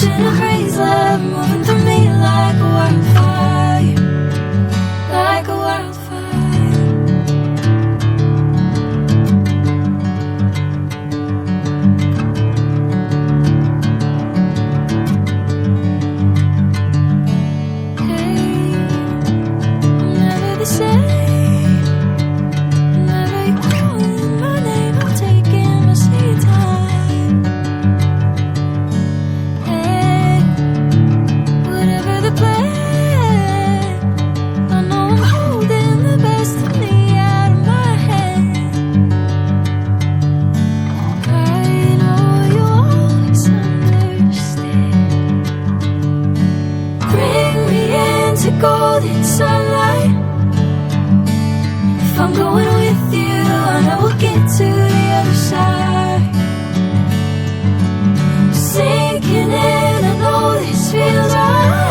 in a haze, love moving through me like a wildfire, like a wildfire. Hey, I'm never the same. Whenever you're calling my name, I'm taking my sweet time. Hey, whatever the plan, I know I'm holding the best of me out of my hand. I know you always understand. Bring me into golden sunlight. If I'm going with you, I know we'll get to the other side. Sinking in, I know this feels right.